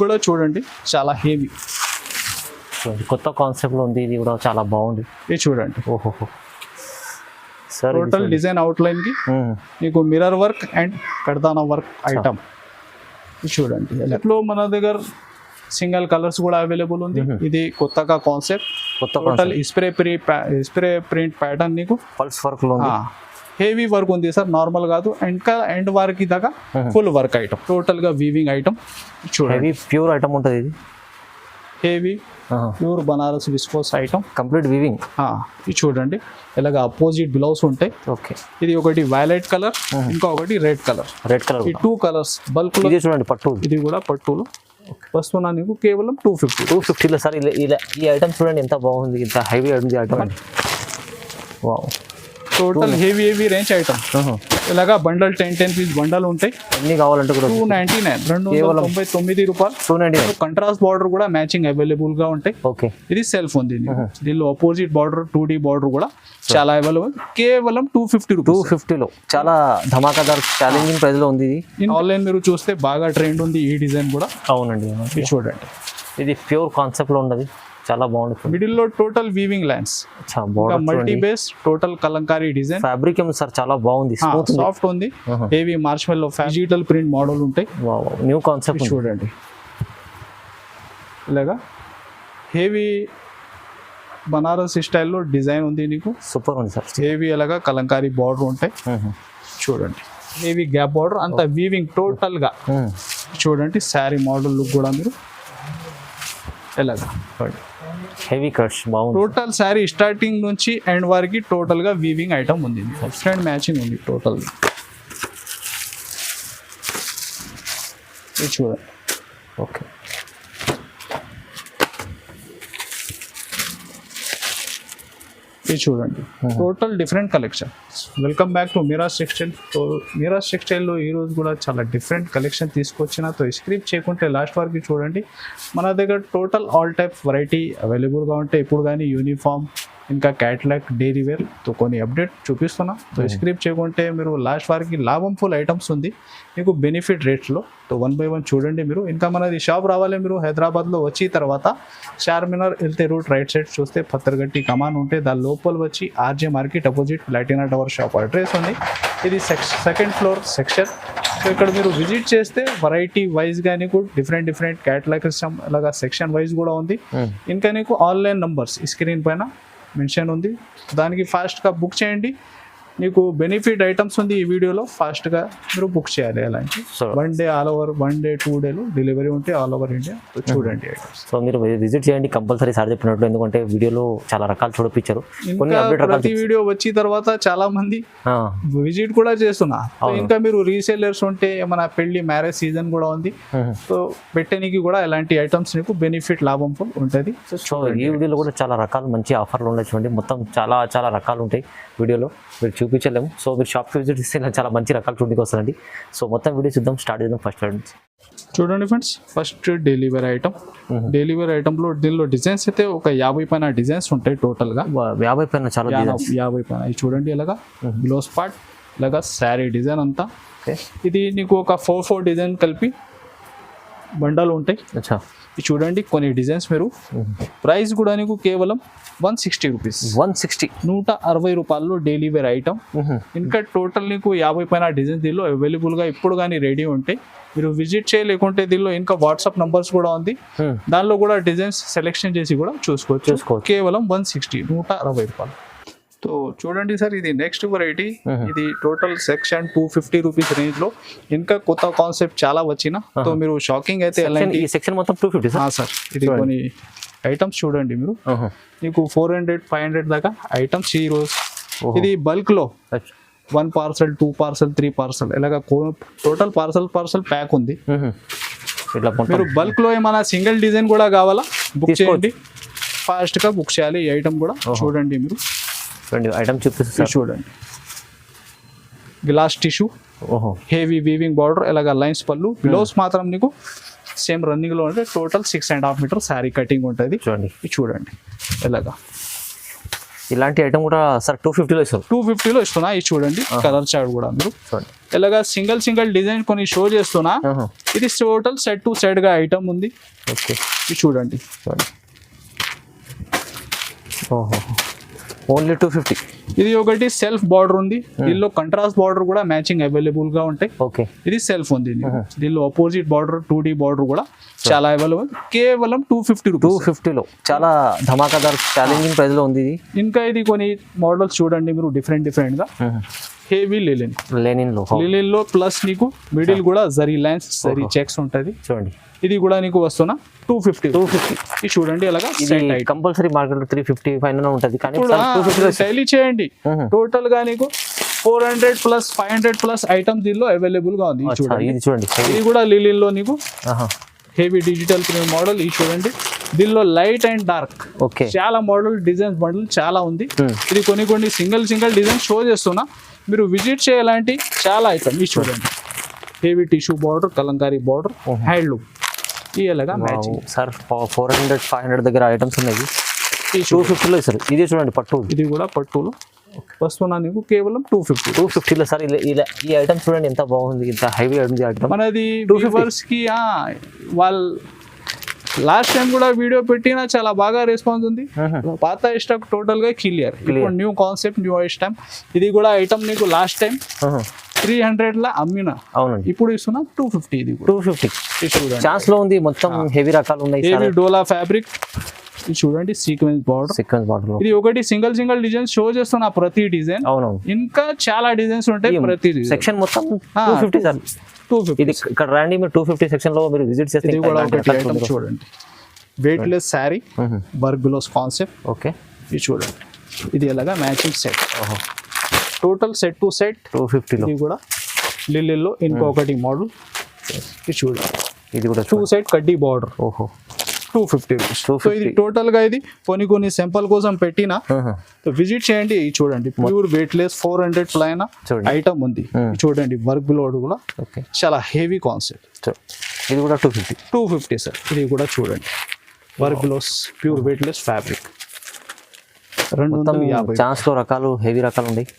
కూడా చూడండి చాలా హెవీ, కొత్త కాన్సెప్ట్లో ఉంది, ఇది కూడా చాలా బాగుంది. ఇది చూడండి ఓహో సార్, టోటల్ డిజైన్ అవుట్లైన్ కి మీకు మిర్రర్ వర్క్ అండ్ కర్దానా వర్క్ ఐటమ్. ఇది చూడండి ఎలక్ట్లో మన దగ్గర సింగిల్ కలర్స్ కూడా అవైలబుల్ ఉంది. ఇది కొత్తగా concept, total spray print pattern నీకు పల్స్ వర్క్ లో హెవీ వర్క్ ఉంది సార్, నార్మల్ కాదు. ఇంకా ఎండ్ వర్క్ దాకా ఫుల్ వర్క్ ఐటమ్, టోటల్ గా వీవింగ్ ఐటమ్. చూడండి ప్యూర్ ఐటమ్ ఉంటుంది, ఇది heavy pure Banaras viscose item, complete weaving. ఇది చూడండి ఇలాగ అపోజిట్ బ్లౌజ్ ఉంటాయి. ఓకే, ఇది ఒకటి వైలెట్ కలర్, ఇంకా ఒకటి రెడ్ కలర్. ఈ 2 కలర్స్ బల్క్. ఇది చూడండి పట్టు, ఇది కూడా పట్టులో వస్తున్నా నీకు కేవలం 250లో సార్. ఈ ఐటమ్ చూడండి ఎంత బాగుంది, ఇంత హెవీ ఉంది item. Wow, total heavy range item. ఇలాగా బండల్ 10 పీస్ బండల్ ఉంటాయి. అన్ని కావాలంటే కూడా 299 299 రూపాయలు. 299 కంట్రాస్ట్ బార్డర్ కూడా మ్యాచింగ్ అవైలబుల్ గా ఉంటాయి. ఓకే, ఇది సెల్ఫ్ ఉంది, దీనిలో అపోజిట్ బార్డర్ 2D బార్డర్ కూడా చాలా అవైలబుల్. కేవలం 250 రూపీస్. 250లో చాలా ధమాకాదార్ ఛాలెంజింగ్ ప్రైస్ లో ఉంది. ఇది ఆన్లైన్ మీరు చూస్తే బాగా ట్రెండ్ ఉంది ఈ డిజైన్ కూడా. అవునండి, ఇది చూడండి, ఇది ప్యూర్ కాన్సెప్ట్ లో ఉన్నది, చాలా బాగుంటుంది. మిడిల్ లో total weaving lines, multi base total Kalamkari design. Fabric ఏమో సార్ చాలా బాగుంది, సాఫ్ట్ ఉంది. హెవీ మార్ష్మెల్లో డిజిటల్ ప్రింట్ మోడల్ ఉంటాయి. న్యూ కాన్సెప్ట్ చూడండి, ఇలాగా హెవీ బనారస్ స్టైల్లో డిజైన్ ఉంది నీకు. సూపర్ ఉంది సార్. హెవీ అలాగా కలంకారీ బార్డర్ ఉంటాయి. చూడండి హెవీ గ్యాప్ బార్డర్, అంత వీవింగ్ టోటల్ గా. చూడండి శారీ మోడల్ లుక్ కూడా మీరు ఎలాగా హెవీ కట్స్ బాగుంది. టోటల్ శారీ స్టార్టింగ్ నుంచి ఎండ్ వరకు టోటల్ గా వీవింగ్ ఐటమ్ ఉంది, ఫ్రంట్ మ్యాచింగ్ ఉంది టోటల్. ఇది చూడండి. ఓకే, ఇది చూడండి total different collection. Welcome back to Miraj textile. So Miraj టెక్స్టైల్లో ఈరోజు కూడా చాలా డిఫరెంట్ కలెక్షన్ తీసుకొచ్చిన. తో స్క్రిప్ చేయకుంటే లాస్ట్ వరకు చూడండి. మన దగ్గర టోటల్ ఆల్ టైప్ వెరైటీ అవైలబుల్గా ఉంటాయి. ఇప్పుడు కానీ యూనిఫామ్, ఇంకా క్యాట్లాగ్, డైలీ వేర్ తో కొన్ని అప్డేట్ చూపిస్తున్నా. సో స్క్రిప్ చేయకుంటే మీరు లాస్ట్ వరకు లాభం ఫుల్ ఐటమ్స్ ఉంది మీకు బెనిఫిట్ రేట్స్లో. తో 1 by 1 చూడండి మీరు. ఇంకా మనది షాప్ రావాలి మీరు హైదరాబాద్లో వచ్చి తర్వాత చార్మినార్ వెళ్తే రూట్ రైట్ సైడ్ చూస్తే పత్తర్గట్టి కమాన్ ఉంటే దాని లోపల వచ్చి RJ market opposite Platina tower shop address ఉంది. ఇది సెకండ్ ఫ్లోర్ సెక్షన్. సో ఇక్కడ మీరు విజిట్ చేస్తే వెరైటీ వైజ్గా నీకు డిఫరెంట్ క్యాటలాగ్స్ అలాగా సెక్షన్ వైజ్ కూడా ఉంది. ఇంకా నీకు ఆన్లైన్ నంబర్స్ స్క్రీన్ పైన మెన్షన్ ఉంది, దానికి ఫాస్ట్గా బుక్ చేయండి. మీకు బెనిఫిట్ ఐటమ్స్ ఉంది ఈ వీడియోలో, ఫాస్ట్గా మీరు బుక్ చేయాలి. అలాంటి 1 day all over, 1 day 2 days delivery ఉంటే ఆల్ ఓవర్ ఇండియా. చూడండి ఐటమ్స్. సో మీరు విజిట్ చేయండి కంపల్సరీ సార్ చెప్పినట్లు, ఎందుకంటే వీడియోలో చాలా రకాలు చూడొప్పించారు. ప్రతి వీడియో వచ్చిన తర్వాత చాలా మంది విజిట్ కూడా చేస్తున్నా. ఇంకా మీరు రీసేలర్స్ ఉంటే ఏమైనా పెళ్లి మ్యారేజ్ సీజన్ కూడా ఉంది, సో పెట్టడానికి కూడా ఇలాంటి ఐటమ్స్ నీకు బెనిఫిట్ లాభం ఉంటుంది. సో ఈ వీడియోలో కూడా చాలా రకాలు మంచి ఆఫర్లు ఉన్నాయి చూడండి. మొత్తం చాలా రకాలు ఉంటాయి వీడియోలో, మీరు చూపించలేము. సో మీరు షాప్కి విజిట్ ఇస్తే చాలా మంచి రకాలు చూడడానికి వస్తారండి. సో మొత్తం వీడియో చూద్దాం, స్టార్ట్ చేద్దాం ఫస్ట్ నుంచి. చూడండి friends, first daily wear item. Daily wear ఐటమ్లో దీనిలో డిజైన్స్ అయితే ఒక 50 పైన డిజైన్స్ ఉంటాయి టోటల్గా. 50 పైన చాలా 50 పైన. ఇది చూడండి ఇలాగా గ్లోస్ పార్ట్, ఇలాగా శారీ డిజైన్ అంతా. ఇది నీకు ఒక 4 డిజైన్ కలిపి బండలు ఉంటాయి. ఇది చూడండి కొన్ని డిజైన్స్. మీరు ప్రైస్ కూడా నీకు కేవలం 160 రూపీస్. 160 రూపాయల్లో డైలీ వేర్ ఐటమ్. ఇంకా టోటల్ నీకు 50 పైన డిజైన్స్ దీనిలో అవైలబుల్గా ఇప్పుడు కానీ రెడీ ఉంటాయి. మీరు విజిట్ చేయలేకుంటే దీనిలో ఇంకా వాట్సాప్ నంబర్స్ కూడా ఉంది, దానిలో కూడా డిజైన్స్ సెలెక్షన్ చేసి కూడా చూసుకోవచ్చు. కేవలం 160 రూపాయలు. సో చూడండి సార్, ఇది నెక్స్ట్ వెరైటీ. ఇది టోటల్ సెక్షన్ 250 రూపీస్ రేంజ్ లో. ఇంకా కొత్త కాన్సెప్ట్ చాలా వచ్చిన, సో మీరు షాకింగ్ అయితే ఈ సెక్షన్ మొత్తం 250 సార్. ఇది కొన్ని ఐటమ్స్ చూడండి మీరు, మీకు 400-500 దాకా ఐటమ్స్ ఈ రోజు. ఇది బల్క్ లో 1 parcel, 2 parcel, 3 parcel ఇలాగా టోటల్ పార్సల్ ప్యాక్ ఉంది. మీరు బల్క్ లో ఏమైనా సింగిల్ డిజైన్ కూడా కావాలా బుక్ చేయండి, ఫాస్ట్ గా బుక్ చేయాలి. ఈ ఐటమ్ కూడా చూడండి మీరు. ఐటమ్ చూపిస్తారు చూడండి, glass tissue, heavy weaving border, ఇలాగ లైన్స్ పళ్ళు. బ్లౌజ్ మాత్రం నీకు సేమ్ రన్నింగ్ లో ఉంటే టోటల్ 6.5 మీటర్ శారీ కటింగ్ ఉంటుంది. చూడండి ఇలాగా ఇలాంటి ఐటమ్ కూడా సార్ 250లో ఇస్తారు. 250లో ఇస్తున్నా. ఇది చూడండి కలర్ చార్ట్ కూడా మీరు చూడండి. ఇలాగా సింగిల్ డిజైన్ కొన్ని షో చేస్తున్నా. ఇది టోటల్ సెట్ టు సెట్ గా ఐటమ్ ఉంది. ఓకే, ఇది చూడండి. ఓహో, ఓన్లీ 250. ఇది ఒకటి సెల్ఫ్ బార్డర్ ఉంది. దీనిలో కంట్రాస్ట్ బార్డర్ కూడా మ్యాచింగ్ అవైలబుల్ గా ఉంటాయి. ఓకే, ఇది సెల్ఫ్ ఉంది. దీనిలో అపోజిట్ బార్డర్ 2D బార్డర్ కూడా చాలా అవైలబుల్. కేవలం 250 రూపీస్. 250లో చాలా ధమాకాదార్ ఛాలెంజింగ్ ప్రైస్ లో ఉంది ఇది. ఇంకా ఇది కొన్ని మోడల్స్ చూడండి మీరు డిఫరెంట్ గా. హెవీ లెనిన్ లో ప్లస్ నీకు మిడిల్ కూడా జరీ లైన్స్ జరీ చెక్స్ ఉంటది. చూడండి, ఇది కూడా నీకు వస్తున్నా 250. ఇది చూడండి అలాగా. ఇది కంపల్సరీ మార్కెట్ లో 350 పైన ఉంటది, కానీ డైలీ చేయండి. టోటల్ గా నీకు 400 ప్లస్ 500 ప్లస్ ఐటమ్ దీనిలో అవైలబుల్ గా ఉంది. ఇది చూడండి, ఇది కూడా లిలిన్ లో నీకు హెవీ డిజిటల్ ప్రింట్ మోడల్. ఇది చూడండి, దీనిలో లైట్ అండ్ డార్క్ ఓకే చాలా మోడల్ డిజైన్స్ బండల్ చాలా ఉంది. ఇది కొన్ని సింగిల్ డిజైన్ షో చేస్తున్నా. మీరు విజిట్ చేయాలంటే చాలా ఐటమ్. ఇది చూడండి, heavy tissue border, Kalamkari border, handloom. ఇలాగా మ్యాచింగ్ సార్ 400-500 దగ్గర ఐటమ్స్ ఉన్నాయి. 250లో ఇస్తారు. ఇది చూడండి పట్టు, ఇది కూడా పట్టులో వస్తున్నా నీకు కేవలం 250లో. సార్ ఈ ఐటమ్ చూడండి ఎంత బాగుంది, ఇంత హెవీ ఐటమ్. మనది వ్యూవర్స్ కి వాళ్ళు లాస్ట్ టైం కూడా వీడియో పెట్టినా చాలా బాగా రెస్పాన్స్ ఉంది. పాత స్టాక్ టోటల్ గా క్లియర్. ఇప్పుడు న్యూ కాన్సెప్ట్, న్యూ ఐటమ్. ఇది కూడా ఐటమ్ నీకు లాస్ట్ టైం 300 లా అమ్మినా. అవునండి, ఇప్పుడు ఇస్తున్నా 250. ఇది 250 ఛాన్స్ లో ఉంది. మొత్తం హెవీ రకాలు ఉన్నాయి. హెవీ డోలా ఫ్యాబ్రిక్. ఇది చూడండి, సీక్వెన్స్ బార్డర్. ఇది ఒకటి సింగిల్ డిజైన్ షో చేస్తున్నా ప్రతి డిజైన్. అవునవును, ఇంకా చాలా డిజైన్స్ ఉంటాయి. ప్రతి సెక్షన్ మొత్తం 250 సార్. 250 ఇది ఇక్కడ రండి, మీరు 250 సెక్షన్ లో మీరు విజిట్ చేస్తే ఇది కూడా ఒకటి ఐటమ్ చూడండి. Weightless sari, work gloss concept. Okay, ఇది చూడండి, ఇది ఎలాగా matching set. Total set to set 250లో. ఇది కూడా లిల్లీలో ఇంకొకటి మోడల్. ఇది చూడండి, ఇది కూడా 2 సెట్ కడ్డీ బార్డర్. ఓహో, 250 రూపీస్. సో ఇది టోటల్ గా ఇది కొన్ని సింపుల్ కోసం పెట్టినా విజిట్ చేయండి. చూడండి, pure weightless 400 plain item ఉంది. చూడండి, వర్క్ లోడ్ కూడా చాలా హెవీ కాన్సెప్ట్. ఇది కూడా 250 సార్. ఇది కూడా చూడండి, work gloss pure weightless fabric. 250 ఛాన్స్ లో రకాలు హెవీ రకాలు ఉన్నాయి.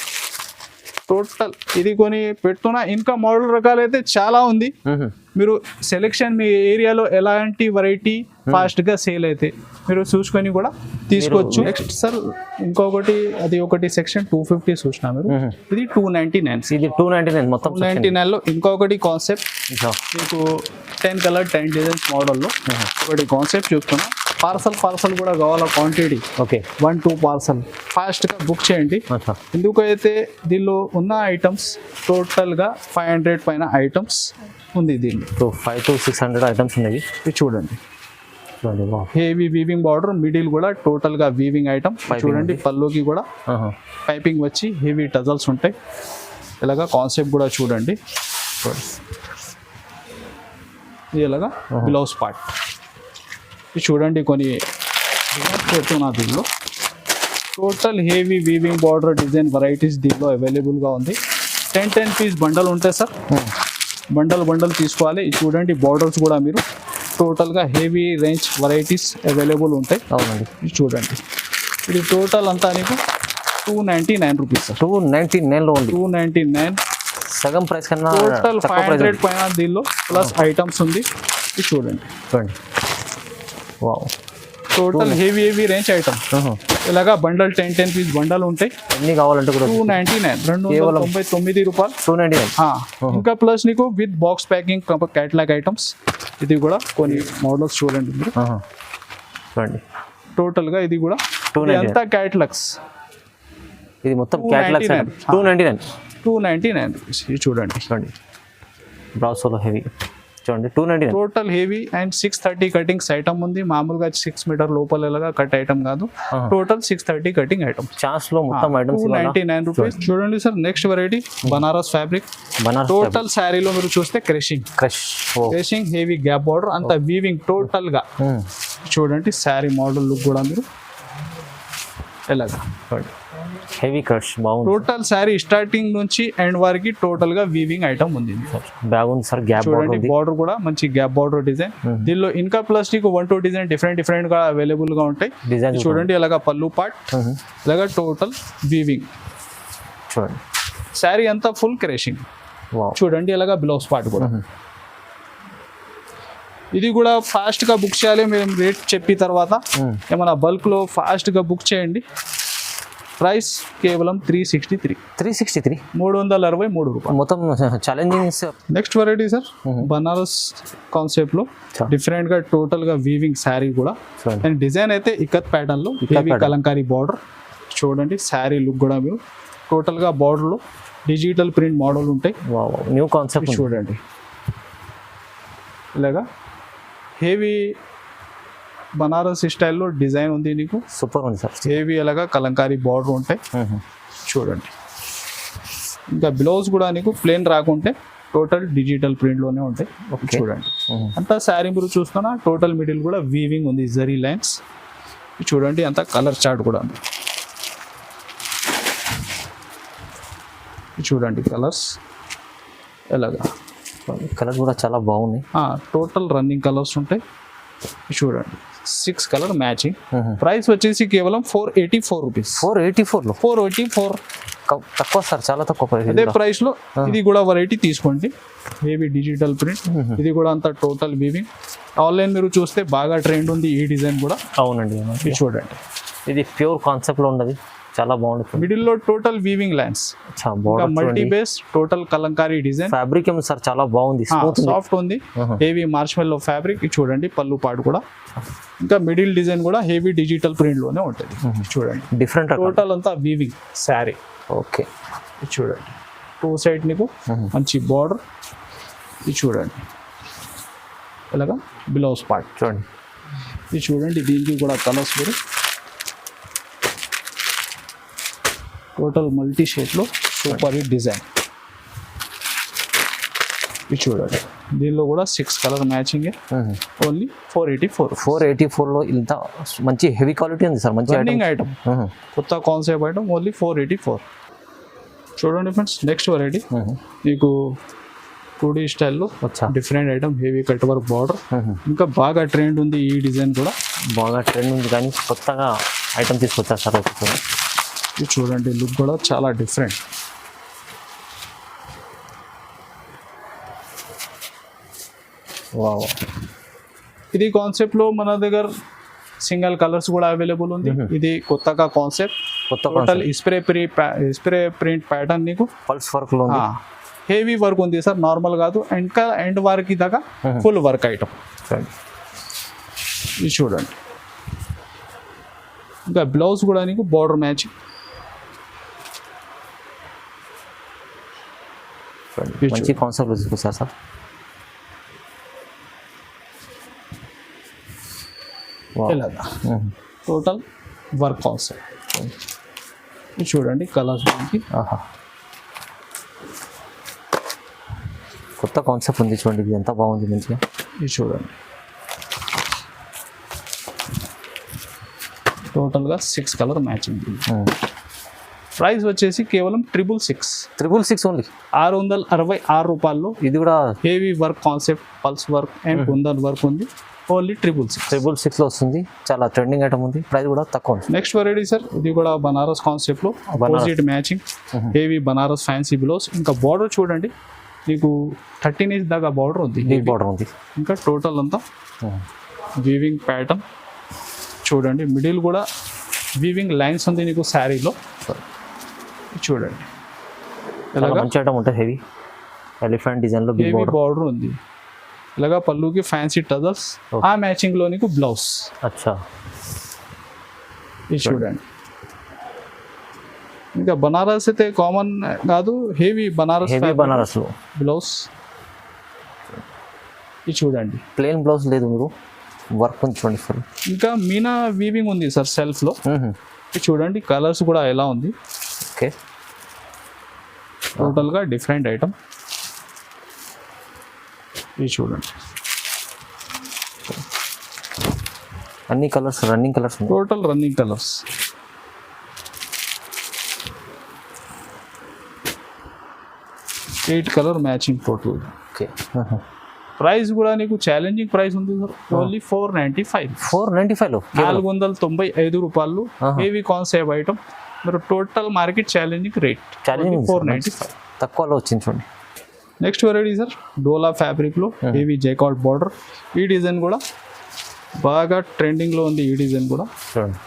టోటల్ ఇది కొని పెడుతున్నా. ఇంకా మోడల్ రకాలు అయితే చాలా ఉంది. మీరు సెలెక్షన్ మీ ఏరియాలో ఎలాంటి వెరైటీ ఫాస్ట్ గా సేల్ అయితే మీరు చూసుకొని కూడా తీసుకోవచ్చు. నెక్స్ట్ సార్ ఇంకొకటి, అది ఒకటి సెక్షన్ 250 చూసినా మీరు. ఇది 299. ఇది 299 మొత్తం 299 లో ఇంకొకటి కాన్సెప్ట్ మీకు 10 కలర్ 10 డిజైన్స్ మోడల్లో ఒకటి కాన్సెప్ట్ చూస్తున్నా. పార్సల్ కూడా కావాలా క్వాంటిటీ. ఓకే, 1-2 పార్సల్ ఫాస్ట్ గా బుక్ చేయండి. ఎందుకైతే దీనిలో ఉన్న ఐటమ్స్ టోటల్ గా 500 పైన ఐటమ్స్ ఉంది. దీనిలో 500 to 600 ఐటమ్స్ ఉన్నాయి. ఇది చూడండి, హెవీ వీవింగ్ బార్డర్, మిడిల్ కూడా టోటల్ గా వీవింగ్ ఐటమ్. చూడండి, పల్లోకి కూడా పైపింగ్ వచ్చి హెవీ టజల్స్ ఉంటాయి. ఇలాగా కాన్సెప్ట్ కూడా చూడండి. ఇది ఇలాగా బ్లౌజ్ పార్ట్. ఇది చూడండి, కొన్ని పెడుతున్నా. దీనిలో total heavy weaving border design varieties దీనిలో అవైలబుల్గా ఉంది. 10 పీస్ బండల్ ఉంటాయి సార్. బండల్ తీసుకోవాలి. ఇది చూడండి, బార్డర్స్ కూడా మీరు టోటల్గా హెవీ రేంజ్ వెరైటీస్ అవైలబుల్ ఉంటాయి. అవునండి, ఇది చూడండి, ఇది టోటల్ అంతా నీకు 299 రూపీస్ సార్. 299లో ఉంది. 299 సగం ప్రైస్ కన్నా టోటల్ 500 పైన దీనిలో ప్లస్ ఐటమ్స్ ఉంది. ఇది చూడండి, wow, total heavy range item. ఇలాగా బండల్ 10 పీస్ బండల్ ఉంటాయి. ఎన్ని కావాలంటే కూడా 299, 299 రూపాయలు. 299. ఇంకా ప్లస్ నీకు with box packing catalogue items. ఇది కూడా కొన్ని మోడల్స్ చూడండి మీరు. చూడండి, టోటల్ గా ఇది కూడా అంతా క్యాటలాగ్స్. ఇది మొత్తం క్యాటలాగ్స్. 299 రూపీస్. ఇది చూడండి, బ్రాసోలో హెవీ చూడండి 299. Total heavy and 630 cuttings item ఉంది. మామూలుగా 6 మీటర్ లోపల కట్ ఐటమ్ కాదు. Total 630 cutting item. ఛాన్స్ లో మొత్తం ఐటమ్స్ 299 రూపీస్. చూడండి sir, next variety Banaras fabric. Total శారీలో మీరు చూస్తే క్రషింగ్ హెవీ గ్యాప్ బార్డర్ అంతా వీవింగ్ టోటల్ గా. చూడండి, శారీ మోడల్ లుక్ కూడా మీరు ఎలాగా హెవీ కట్స్ బాగుంది. టోటల్ శారీ స్టార్టింగ్ నుంచి ఎండ్ వరకు టోటల్ గా వీవింగ్ ఐటమ్ ఉంది. బ్యాగ్ ఉంది సార్, గ్యాప్ బార్డర్ చూడండి ఉంది. బార్డర్ కూడా మంచి గ్యాప్ బార్డర్ డిజైన్. దీనిలో ఇంకా ప్లస్ నీకు 1-2 డిజైన్ డిఫరెంట్ గా అవైలబుల్ గా ఉంటాయి. డిజైన్ చూడండి ఇలాగా పళ్ళు పార్ట్, ఇలాగా టోటల్ వీవింగ్. చూడండి శారీ అంతా ఫుల్ క్రేషింగ్. వావ్, చూడండి ఇలాగా బ్లౌజ్ పార్ట్ కూడా. ఇది కూడా ఫాస్ట్ గా బుక్ చేయాలి. మేము రేట్ చెప్పిన తర్వాత ఏమైనా బల్క్ లో ఫాస్ట్ గా బుక్ చేయండి. ప్రైస్ కేవలం 363. 363 రూపాయలు. మొత్తం challenging. Next variety sir Banaras concept లో డిఫరెంట్ గా టోటల్ గా వీవింగ్ శారీ కూడా. అండ్ డిజైన్ అయితే ఇక్కత్ ప్యాటర్న్ లో హెవీ కలంకారీ బార్డర్. చూడండి శారీ లుక్ కూడా మీరు టోటల్ గా బార్డర్ లో డిజిటల్ ప్రింట్ మోడల్ ఉంటాయి. New concept. చూడండి ఇలాగా హెవీ బనారస్ స్టైల్లో డిజైన్ ఉంది నీకు. సూపర్ ఉంది సార్. హెవీ అలాగా కలంకారీ బార్డర్ ఉంటాయి. చూడండి ఇంకా బ్లౌజ్ కూడా నీకు ప్లేన్ రాకుంటే టోటల్ డిజిటల్ ప్రింట్ లోనే ఉంటాయి. చూడండి అంతా శారీ మీరు చూస్తున్నా టోటల్ మిడిల్ కూడా వీవింగ్ ఉంది, జరీ లైన్స్. చూడండి అంతా కలర్ చార్ట్ కూడా ఉంది. చూడండి కలర్స్ ఎలాగా, కలర్ కూడా చాలా బాగున్నాయి. టోటల్ రన్నింగ్ కలర్స్ ఉంటాయి. చూడండి 6 కలర్ మ్యాచింగ్. ప్రైస్ వచ్చేసి కేవలం 484 రూపీస్. 484 తక్కువ సార్, చాలా తక్కువ ప్రైస్. అదే ప్రైస్ లో ఇది కూడా వెరైటీ తీసుకోండి. Heavy digital print. ఇది కూడా అంతా టోటల్ వీవింగ్. ఆన్లైన్ మీరు చూస్తే బాగా ట్రెండ్ ఉంది ఈ డిజైన్ కూడా. అవునండి. చూడండి ఇది ప్యూర్ కాన్సెప్ట్ లో ఉన్నది, చాలా బాగుంటుంది. మిడిల్ లో total weaving lines, multi base total Kalamkari design. Fabric ఏమో సార్ చాలా బాగుంది, సాఫ్ట్ ఉంది. Heavy మార్ష్మెల్లో fabric. చూడండి పళ్ళు పాటు కూడా. ఇంకా మిడిల్ డిజైన్ కూడా హెవీ డిజిటల్ ప్రింట్ లోనే ఉంటుంది. చూడండి డిఫరెంట్ టోటల్ అంతా వీవింగ్ శారీ. ఓకే చూడండి 2 సైడ్ నీకు మంచి బార్డర్. ఇది చూడండి ఇలాగా బ్లౌజ్ పార్ట్. చూడండి ఇది చూడండి దీనికి కూడా కలర్స్ వేరు. టోటల్ మల్టీ షేడ్లో సూపర్ హిట్ డిజైన్. ఇది చూడండి దీనిలో కూడా 6 కలర్ మ్యాచింగ్. ఓన్లీ 484. 484లో ఇంత మంచి హెవీ క్వాలిటీ ఉంది సార్. మంచి రన్నింగ్ ఐటమ్, కొత్త కాన్సెప్ట్ ఐటమ్. ఓన్లీ 484. చూడండి ఫ్రెండ్స్ నెక్స్ట్ వెరైటీ మీకు 2D స్టైల్లో different item. Heavy cut work border. ఇంకా బాగా ట్రెండ్ ఉంది ఈ డిజైన్ కూడా. బాగా ట్రెండ్ ఉంది కానీ కొత్తగా ఐటమ్ తీసుకొచ్చారు సార్. ఇది చూడండి లుక్ కూడా చాలా డిఫరెంట్. వావ్, ఇది కాన్సెప్ట్ లో మన దగ్గర సింగిల్ కలర్స్ కూడా అవైలబుల్ ఉంది. ఇది కొత్తగా concept. Total spray print pattern నీకు పల్స్ వర్క్ లో హెవీ వర్క్ ఉంది సార్, నార్మల్ కాదు. ఇంకా ఎండ్ వర్క్ దాకా ఫుల్ వర్క్ ఐటమ్. ఇది చూడండి ఇంకా బ్లౌజ్ కూడా నీకు బార్డర్ మ్యాచింగ్. మంచి కాన్సెప్ట్ తీసుకొచ్చారు సార్. ఇలాగా టోటల్ వర్క్ కాన్సెప్ట్. ఇది చూడండి కలర్స్ మనకి. కొత్త కాన్సెప్ట్ ఉంది చూడండి, ఇది ఎంత బాగుంది మంచిగా. ఇది చూడండి టోటల్గా 6 కలర్ మ్యాచింగ్. ప్రైస్ వచ్చేసి కేవలం 666 ఓన్లీ. 666 రూపాయల్లో. ఇది కూడా heavy work concept, pulse work and kundan work ఉంది. ఓన్లీ 666 లో వస్తుంది. చాలా ట్రెండింగ్ ఐటమ్ ఉంది. ప్రైస్ కూడా తక్కువ ఉంది. నెక్స్ట్ వెరైటీ సార్ ఇది కూడా బనారస్ కాన్సెప్ట్ లో opposite matching. Heavy Banaras fancy blouse. ఇంకా బార్డర్ చూడండి నీకు 13 ఇంచ్ దాకా బార్డర్ ఉంది. బార్డర్ ఉంది. ఇంకా టోటల్ అంతా వీవింగ్ ప్యాటర్న్. చూడండి మిడిల్ కూడా వీవింగ్ లైన్స్ ఉంది నీకు శారీలో. చూడండి మంచి ఐటమ్ ఉంటుంది. హెవీ ఎలిఫెంట్ డిజైన్ లో హెవీ బార్డర్ ఉంది. ఇలాగా పళ్ళుకి ఫ్యాన్సీ టజల్స్. ఆ మ్యాచింగ్ లో నీకు బ్లౌజ్. అచ్చా ఇది చూడండి ఇంకా బనారస్ అయితే కామన్ కాదు, హెవీ బనారస్ లో బ్లౌజ్. ఇది చూడండి ప్లెయిన్ బ్లౌజ్ లేదు, మీరు వర్క్ ఉంది చూడండి ఫుల్. ఇంకా మీనా వీవింగ్ ఉంది సార్ సెల్ఫ్ లో. ఇది చూడండి కలర్స్ కూడా ఎలా ఉంది. ఓకే టోటల్ గా డిఫరెంట్ ఐటమ్. ఇది చూడండి అన్ని colours running colours. Total running colours. 8 colour matching total. Okay. Price కూడా నీకు ఛాలెంజింగ్ ప్రైస్ ఉంది సార్, ఓన్లీ 495. 495లో 495 రూపాయలు. Heavy concept item. మీరు total market challenging rate, challenging 495. తక్కువలో వచ్చింది చూడండి. నెక్స్ట్ వెరైటీ సార్ డోలా ఫ్యాబ్రిక్లో హెవీ జైకాట్ బార్డర్. ఈ డిజైన్ కూడా బాగా ట్రెండింగ్లో ఉంది. ఈ డిజైన్ కూడా చూడండి,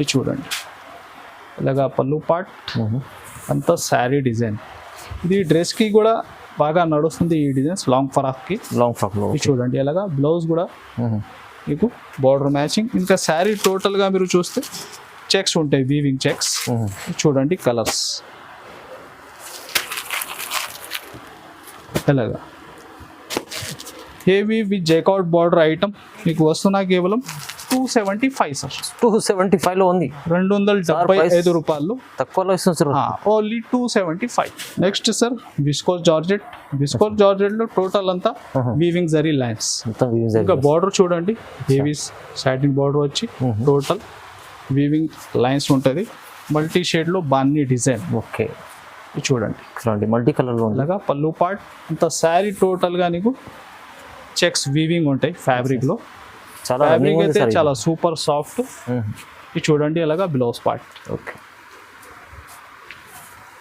ఇది చూడండి. ఇలాగా పళ్ళు పార్ట్ అంతా శారీ డిజైన్. ఇది డ్రెస్కి కూడా బాగా నడుస్తుంది ఈ డిజైన్స్, లాంగ్ ఫ్రాక్కి. లాంగ్ ఫ్రాక్లో ఇది చూడండి. అలాగా బ్లౌజ్ కూడా మీకు బార్డర్ మ్యాచింగ్. ఇంకా శారీ టోటల్గా మీరు చూస్తే చెక్స్ ఉంటాయి, వీవింగ్ చెక్స్. చూడండి కలర్స్ ఎలాగా. హెవీ విత్ జైకాట్ బార్డర్ ఐటమ్ మీకు వస్తున్నా కేవలం 275 సార్. 275లో ఉంది. 275 రూపాయలు తక్కువలో ఇస్తుంది sir. Only 275. Next sir viscose georgette. Viscose జార్జెట్లో టోటల్ అంతా వీవింగ్ జరీ లైన్స్. ఇంకా బార్డర్ చూడండి, హెవీ సాటిన్ బార్డర్ వచ్చి టోటల్ వీవింగ్ లైన్స్ ఉంటుంది. మల్టీ షేడ్లో బాన్నీ డిజైన్. ఓకే, చూడండి చూడండి మల్టీ కలర్లో అలాగా. పళ్ళు పార్ట్ అంత శారీ టోటల్గా నీకు చెక్స్ వీవింగ్ ఉంటాయి ఫ్యాబ్రిక్లో. ఫ్యాబ్రిక్ అయితే చాలా సూపర్ సాఫ్ట్. ఇది చూడండి అలాగా బ్లౌజ్ పార్ట్. ఓకే,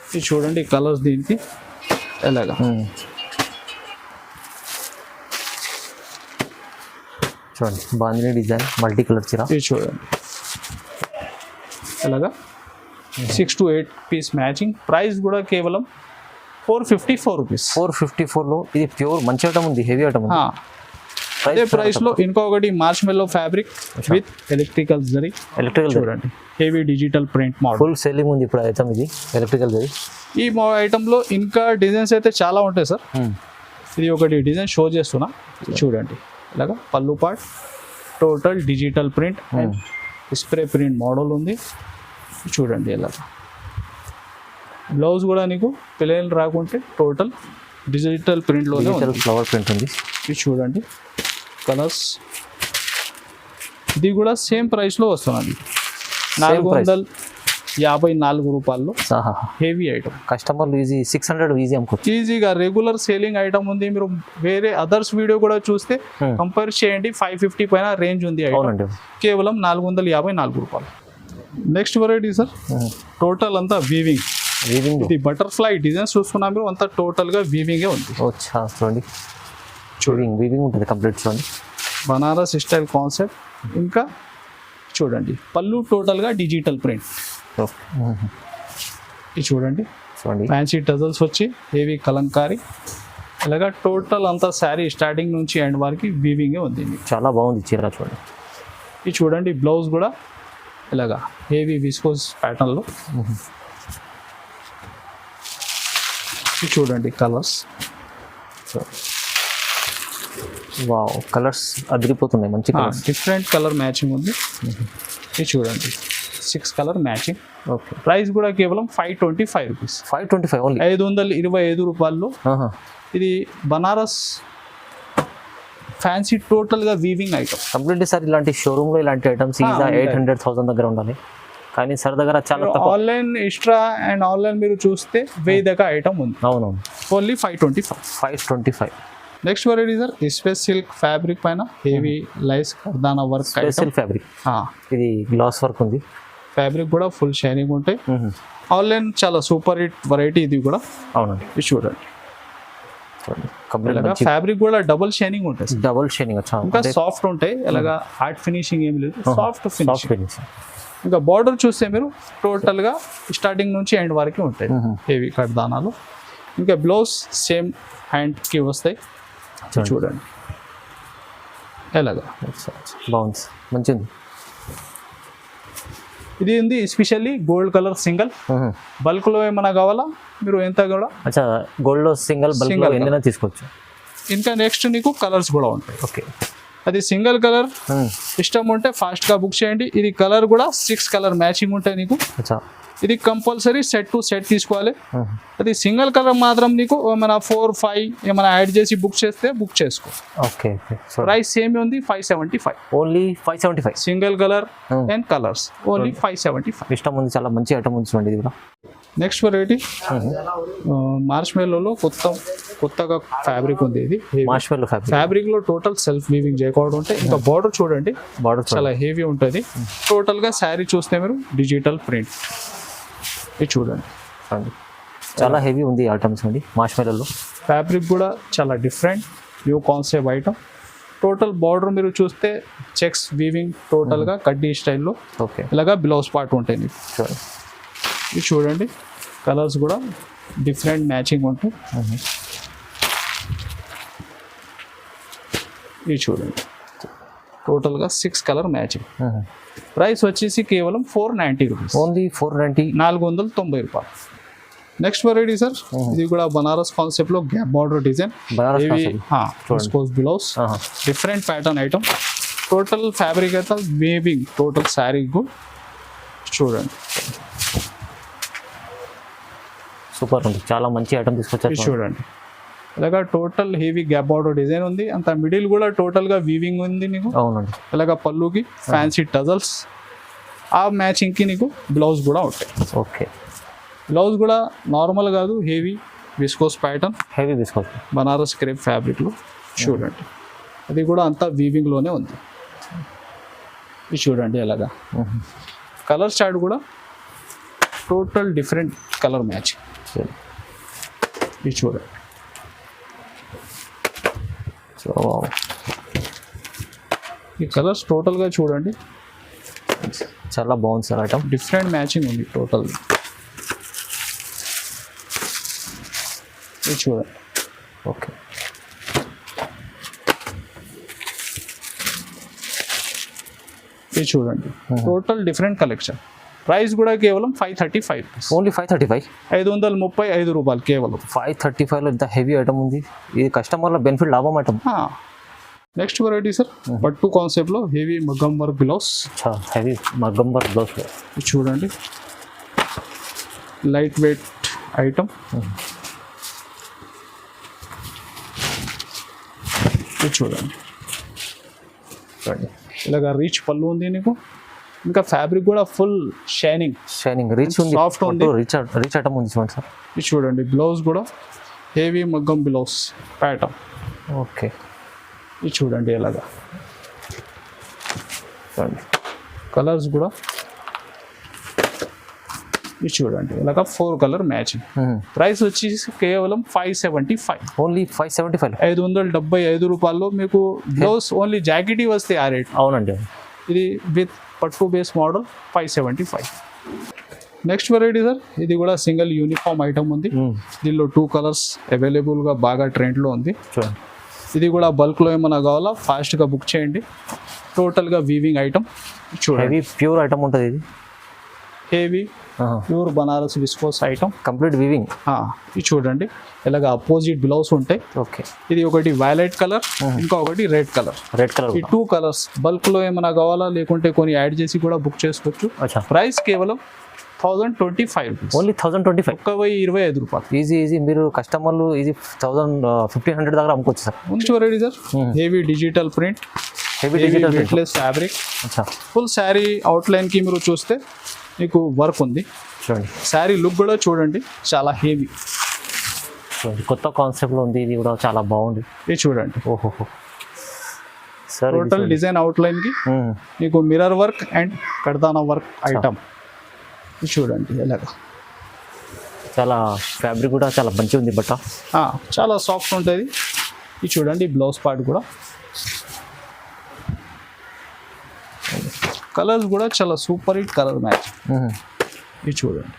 ఇది చూడండి కలర్స్ దీనికి ఎలాగా. చూడండి బాందిని డిజైన్ మల్టీ కలర్ చీర. ఇది చూడండి ఎలాగా 6 to 8 పీస్ మ్యాచింగ్. ప్రైస్ కూడా కేవలం 454 రూపీస్. 454లో ఇది ప్యూర్ మంచి ఐటమ్ ఉంది, హెవీ ఐటమ్ ఉంది. అదే ప్రైస్లో ఇంకొకటి మార్చ్ మెల్లో ఫ్యాబ్రిక్ విత్ ఎలక్ట్రికల్ జరీ. చూడండి heavy digital print model. Full selling ఉంది ఇప్పుడు ఐటమ్ ఇది, ఎలక్ట్రికల్ జరీ. ఈ ఐటంలో ఇంకా డిజైన్స్ అయితే చాలా ఉంటాయి సార్. ఇది ఒకటి డిజైన్ షో చేస్తున్నా, చూడండి ఇలాగా. పళ్ళు part total digital print and spray print model ఉంది. చూడండి ఇలాగా. బ్లౌజ్ కూడా నీకు ప్లెయిన్ రాకుంటే టోటల్ డిజిటల్ ప్రింట్లోనే ఫ్లవర్ ప్రింట్ ఉంది. ఇది చూడండి కలర్స్. ఇది కూడా సేమ్ ప్రైస్లో వస్తున్నది, 454 రూపాయలు. Heavy item. కస్టమర్లు ఈజీ 600 ఈజీ అమ్ముకోవచ్చు. ఈజీగా రెగ్యులర్ సేలింగ్ ఐటమ్ ఉంది. మీరు వేరే అదర్స్ వీడియో కూడా చూస్తే కంపేర్ చేయండి, 550 పైన రేంజ్ ఉంది ఐటమ్. కేవలం 454 రూపాయలు. నెక్స్ట్ వెరైటీ సార్ టోటల్ అంతా వీవింగ్. ఇది బటర్ఫ్లై డిజైన్స్ చూసుకున్నా మీరు అంతా టోటల్గా వీవింగే ఉంది. చూడండి వీవింగ్ ఉంటుంది కంప్లీట్. చూడండి బనారస్ స్టైల్ కాన్సెప్ట్. ఇంకా చూడండి పళ్ళు టోటల్గా డిజిటల్ ప్రింట్. ఇది చూడండి ఫ్యాన్సీ టజల్స్ వచ్చి హెవీ కలంకారీ. ఇలాగా టోటల్ అంతా శారీ స్టార్టింగ్ నుంచి ఎండ్ వరకు వీవింగే ఉంది. చాలా బాగుంది చీర. చూడండి ఇది చూడండి బ్లౌజ్ కూడా ఇలాగా హెవీ విస్కోస్ ప్యాటర్న్లో. ఇది చూడండి కలర్స్. వావ్, కలర్స్ అదిరిపోతున్నాయి, మంచి కలర్స్. డిఫరెంట్ కలర్ మ్యాచింగ్ ఉంది. ఇది చూడండి 6 కలర్ మ్యాచింగ్. ఓకే, ప్రైస్ కూడా కేవలం 525 రూపీస్. 525 ఓన్లీ. 525 రూపాయలు. ఇది బనారస్ ఫ్యాన్సీ టోటల్గా వీవింగ్ ఐటమ్ కంప్లీట్. సార్ ఇలాంటి షోరూమ్లో ఇలాంటి ఐటమ్స్ ఈజీగా 800,000 దగ్గర ఉండాలి, కానీ సార్ దగ్గర చాలా తక్కువ. ఆన్లైన్ ఎక్స్ట్రా అండ్ ఆన్లైన్ మీరు చూస్తే 1000 దాకా ఐటమ్ ఉంది. అవునవును, only 525. Next variety sir space silk fabric పైన హెవీ లైస్ కర్దానా వర్క్. Special fabric. ఇది గ్లాస్ వర్క్ ఉంది. ఫ్యాబ్రిక్ కూడా ఫుల్ షైనింగ్ ఉంటాయి. ఆన్లైన్ చాలా సూపర్ హిట్ వెరైటీ ఇది కూడా. అవునండి, ఇది చూడండి ఫ్యాబ్రిక్ కూడా డబుల్ షైనింగ్ ఉంటుంది. డబుల్ షైనింగ్ ఇంకా సాఫ్ట్ ఉంటాయి. అలాగా హార్డ్ ఫినిషింగ్ ఏమి లేదు, సాఫ్ట్ ఫినిషింగ్. ఇంకా బార్డర్ చూస్తే మీరు టోటల్గా స్టార్టింగ్ నుంచి ఎండ్ వరకు ఉంటాయి హెవీ కర్దానాలు. ఇంకా బ్లౌజ్ సేమ్ హ్యాండ్కి వస్తాయి. చూడండి ఎలాగా బాగుంది, మంచిది. ఇది ఉంది ఎస్పెషల్లీ గోల్డ్ కలర్ సింగిల్. బల్క్లో ఏమైనా కావాలా మీరు ఎంత కూడా గోల్డ్లో సింగిల్ బల్క్లో ఎన్నైనా తీసుకోవచ్చు. ఇంకా నెక్స్ట్ నీకు కలర్స్ కూడా ఉంటాయి. ఓకే, అది సింగిల్ కలర్ ఇష్టం ఉంటే ఫాస్ట్గా బుక్ చేయండి. ఇది కలర్ కూడా 6 కలర్ మ్యాచింగ్ ఉంటాయి నీకు. ఇది కంపల్సరీ సెట్ టు సెట్ తీసుకోవాలి. అది సింగిల్ కలర్ మాత్రం నీకు ఏమైనా 4, 5 ఏమైనా యాడ్ చేసి బుక్ చేస్తే బుక్ చేసుకో. ఓకే, ప్రైస్ సేమ్ ఉంది 575. Only 575. Single colour and colours only 575. ఇష్టం ఉంది, చాలా మంచి ఐటమ్ ఉంది. చూడండి ఇది కూడా నెక్స్ట్ వెరైటీ మార్చ్ మెల్లోలో కొత్తగా ఫ్యాబ్రిక్ ఉంది. ఇది మార్ష్మెల్లో ఫ్యాబ్రిక్. ఫ్యాబ్రిక్ లో టోటల్ సెల్ఫ్ వీవింగ్ చేయకూడదు ఉంటాయి. ఇంకా బార్డర్ చూడండి, బార్డర్ చాలా హెవీ ఉంటుంది. టోటల్ గా శారీ చూస్తే మీరు డిజిటల్ ప్రింట్ ఇది చూడండి, చాలా హెవీ ఉంది ఐటమ్స్ అండి. మార్ష్మెల్లో ఫ్యాబ్రిక్ కూడా చాలా different new concept item. Total border మీరు చూస్తే చెక్స్ వీవింగ్ టోటల్ గా కడ్డీ స్టైల్లో ఓకే ఇలాగా బ్లౌజ్ పార్ట్ ఉంటాయి మీకు. ఇది చూడండి, కలర్స్ కూడా డిఫరెంట్ మ్యాచింగ్ ఉంటాయి. ఇది చూడండి, టోటల్గా 6 కలర్ మ్యాచింగ్. ప్రైస్ వచ్చేసి కేవలం 490 రూపీస్, ఓన్లీ 490, 490 రూపాయలు. నెక్స్ట్ వెరైటీ సార్, ఇది కూడా బనారస్ కాన్సెప్ట్ లో gap border design, blouse, different pattern item. Total fabric అయితే వేవింగ్ టోటల్ శారీ చూడండి, సూపర్ ఉంది. చాలా మంచి ఐటమ్ తీసుకొచ్చారు చూడండి. ఇలాగా total heavy gap border design ఉంది. అంత మిడిల్ కూడా టోటల్ గా వీవింగ్ ఉంది నీకు. అవునండి. ఇలాగా పళ్ళుకి ఫ్యాన్సీ టజల్స్, ఆ మ్యాచింగ్ కి నీకు బ్లౌజ్ కూడా ఉంటాయి. ఓకే, బ్లౌజ్ కూడా నార్మల్ కాదు, heavy viscose pattern, heavy viscose Banaras crepe fabric లో చూడండి. అది కూడా అంతా వీవింగ్ లోనే ఉంది. ఇది చూడండి, ఎలాగా కలర్ చార్ట్ కూడా టోటల్ డిఫరెంట్ కలర్ మ్యాచింగ్. ఇది చూడండి, ఈ కలర్స్ టోటల్గా చూడండి, చాలా బాగుంది సార్ ఐటమ్. డిఫరెంట్ మ్యాచింగ్ ఉంది టోటల్. ఇది చూడండి, ఓకే. ఇది చూడండి, టోటల్ డిఫరెంట్ కలెక్షన్. ప్రైస్ కూడా కేవలం 535 రూపీస్, ఓన్లీ 535, 535 రూపాయలు కేవలం. 535లో ఇంత హెవీ ఐటమ్ ఉంది. ఇది కస్టమర్ల బెనిఫిట్ లాభం ఐటమ్. నెక్స్ట్ వెరైటీ సార్, పట్టు కాన్సెప్ట్ లో హెవీ మగ్గం వర్క్ బ్లౌజ్, హెవీ మగ్గం వర్క్ బ్లౌజ్. ఇది చూడండి, లైట్ వెయిట్ ఐటమ్. ఇది చూడండి, ఇలాగా రీచ్ పళ్ళు ఉంది నీకు. ఇంకా ఫ్యాబ్రిక్ కూడా ఫుల్ షైనింగ్ రీచ్ ఉంది, సాఫ్ట్ ఉంది, రీచ్ ఐటమ్ ఉంది చూడండి సార్. ఇది చూడండి, బ్లౌజ్ కూడా హెవీ మగ్గం బ్లౌజ్ ప్యాటర్న్. ఓకే, ఇది చూడండి, ఎలాగా కలర్స్ కూడా ఇది చూడండి, ఇలాగా 4 కలర్ మ్యాచింగ్. ప్రైస్ వచ్చేసి కేవలం 575, ఓన్లీ 575, 575 రూపాయల్లో మీకు బ్లౌజ్ ఓన్లీ జాకెట్ వస్తే ఆ రేట్. అవునండి. ఇది విత్ పట్టు base model 575. Next variety sir, ఇది కూడా సింగిల్ యూనిఫామ్ ఐటమ్ ఉంది. దీనిలో 2 కలర్స్ అవైలబుల్గా బాగా ట్రెండ్లో ఉంది. ఇది కూడా బల్క్లో ఏమైనా కావాలా ఫాస్ట్గా బుక్ చేయండి. టోటల్గా వీవింగ్ ఐటమ్ చూడండి, హెవీ ప్యూర్ ఐటమ్ ఉంటుంది. ఇది heavy pure Banaras viscose item, complete weaving. ఇది చూడండి, ఇలాగ అపోజిట్ బ్లౌజ్ ఉంటాయి. ఓకే, ఇది ఒకటి వైలెట్ కలర్, ఇంకా ఒకటి రెడ్ కలర్. ఈ 2 కలర్స్ బల్క్లో ఏమైనా కావాలా లేకుంటే కొన్ని యాడ్ చేసి కూడా బుక్ చేసుకోవచ్చు. ప్రైస్ కేవలం 1025 రూపీస్, ఓన్లీ 1025, 1025 రూపాయలు. ఈజీ మీరు కస్టమర్లు ఈజీ 1500 దగ్గర అమ్ముకోవచ్చు సార్. మంచి variety sir, heavy digital print, heavy weightless fabric. Full sari outline కి మీరు చూస్తే మీకు వర్క్ ఉంది. చూడండి, శారీ లుక్ కూడా చూడండి, చాలా హెవీ. చూడండి, కొత్త కాన్సెప్ట్లో ఉంది. ఇది కూడా చాలా బాగుంది. ఇది చూడండి, ఓహో సార్, టోటల్ డిజైన్ అవుట్లైన్ కి మీకు మిర్రర్ వర్క్ అండ్ కర్దానా వర్క్ ఐటమ్. ఇది చూడండి, ఎలాగా చాలా ఫ్యాబ్రిక్ కూడా చాలా మంచిగా ఉంది. బట్ట చాలా సాఫ్ట్ ఉంటుంది. ఇది చూడండి, బ్లౌజ్ పార్ట్ కూడా కలర్స్ కూడా చాలా సూపర్ హిట్ కలర్ మ్యాచ్. ఇది చూడండి,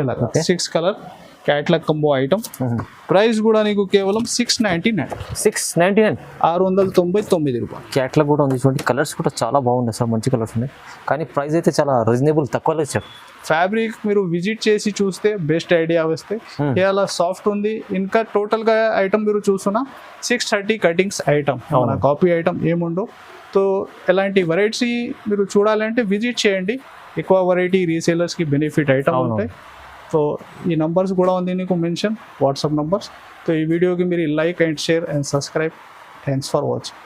ఇలాగా 6 colour catalogue combo item. Price కూడా నీకు కేవలం 699, 699 రూపాయలు. క్యాట్లాగ్ కూడా ఉంది చూడండి. కలర్స్ కూడా చాలా బాగున్నాయి సార్, మంచి కలర్స్ ఉన్నాయి. కానీ ప్రైస్ అయితే చాలా రీజనబుల్, తక్కువలో ఇచ్చారు. ఫ్యాబ్రిక్ మీరు విజిట్ చేసి చూస్తే బెస్ట్ ఐడియా వస్తే ఇలా సాఫ్ట్ ఉంది. ఇంకా టోటల్గా ఐటమ్ మీరు చూస్తున్నా 630 కటింగ్స్ ఐటమ్, మన కాపీ ఐటమ్ ఏముండో. సో ఎలాంటి వెరైటీ మీరు చూడాలంటే విజిట్ చేయండి. ఎక్కువ వెరైటీ రీసేలర్స్కి బెనిఫిట్ ఐటమ్ ఉంటాయి. సో ఈ నంబర్స్ కూడా ఉంది నీకు మెన్షన్, వాట్సాప్ నంబర్స్. సో ఈ వీడియోకి మీరు like and share and subscribe. Thanks for watching.